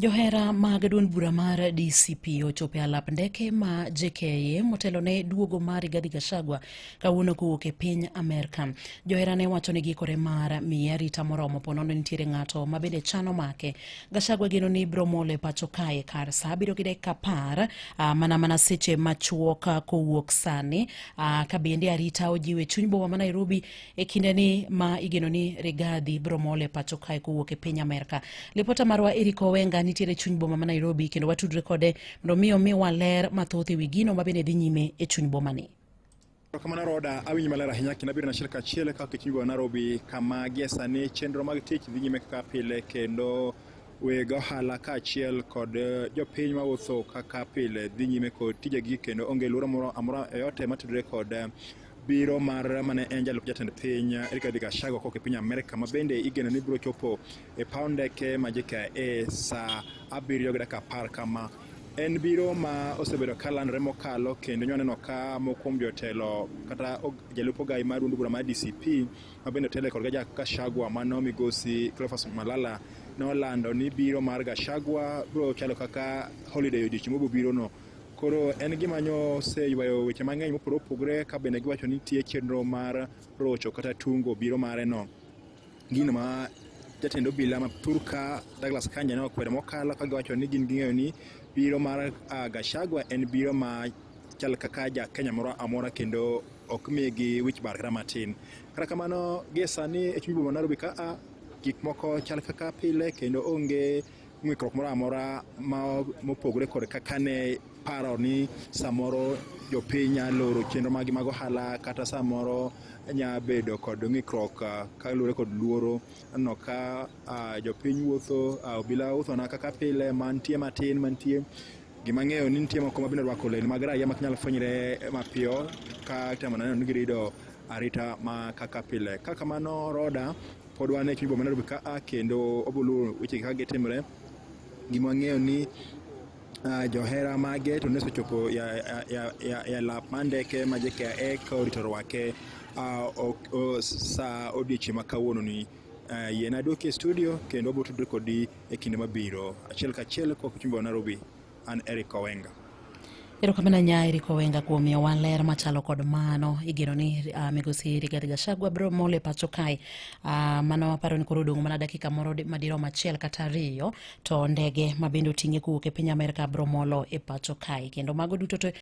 Johera mag duond bura mar DCP ochopo e alap ndeke ma JKIA motelo ne duogo mar Rigathi Gachagua kawuono kowuok e piny Amerka. Johera ne wacho ni gikore mar miye arita moromo pono ni nitiere ng'ato ma bende chano make. Gachagua geno ni biro mole pacho kae kar sa 7:10 mana seche machuok kowuok sani. Ka bende arita ojiwe chuny boma ma Nairobi e kinde ni ma igeno ni Rigathi biro mole pacho kae kowuok e piny Amerka. Lipota marwa Eric Owenga nitiere chuny boma ma Nairobi kendo watudre kode mondo miwa ler mathoth ewi gino ma bende dhi nyime e chuny boma ni. Kamano Roda awinj maler ahinya kendo abiro achiel kachiel kaka chuny boma Nairobi kama gie sani chenro mag tich dhi nyime kaka pile kendo weg ohala kaachiel kod jopiny mawuotho kaka pile dhi nyime kod tijegi kendo onge luoro moro amora yote matudre kod biro mar mane en jalup jatend piny Rigathi Gachagua kok e piny Amerka ma bende igeno ni biro chopo e paw ndeke ma JKIA saa 7:10 kama. En biro ma osebedo kalandre mokalo kendo nyaneno ka mokuom jotelo kata jalup ogai mar duond bura mar DCP ma bende tele kod Gachagua mano migosi Cleophas Malala nolando ni biro mar Gachagua biro chalo kaka holiday odiochieng' mobiro no. Koro en gima nyo oseywayo weche mang'eny mopogore opogore ka bende giwacho ni nitie chenro mar rocho kata tungo biro mare no. Gino ma jatend obila ma Thurka Douglas Kanja ne okwero mokalo ka giwacho ni gin ging'eyo ni biro mar Gachagua en biro ma chal kaka ja Kenya moro amora kendo ok migi wich bar kata matin. Kata kamano gie sani e chuny boma Nairobi ka gik moko chal kaka pile kendo onge ng'ikruok moro amora mopogore kod kaka ne paro ni samoro jopiny loro chenro mag ohala kata samoro nya bedo kod ng'ikruok ka luore kod luoro no ka jopiny wuotho obila wuotho na kaka pile mantie matin mantie gima ng'eyo ni nitie moko mabende rwako lewni mag raia ma nyalo fwenyre mapiyo ka temo neno ni girido arita ma kaka pile. Kaka kamano Roda pod wan e chuny boma Nairobi ka kendo obulu weche kaka gitimre gima ng'eyo ni johera mage to nesochopo ya lap mandeke ma JKIA ka orito rwake sa odiochieng' ma kawuono ni. Yien aduoke e studio kendo obiro tudre kodi e kinde mabiro achiel kachiel kok chuny boma Nairobi. An Eric Owenga. Erokamano nya Eric Owenga kuom miyowa ler machalo kod mano. Igeno ni migosi Rigathi Gachagua biro mole pacho kae. Mano aparo ni koro odong' mana dakika moro madirom achiel kata ariyo to ndege ma bende oting'e kowuok e piny Amerka biro molo e pacho kae kendo mago duto to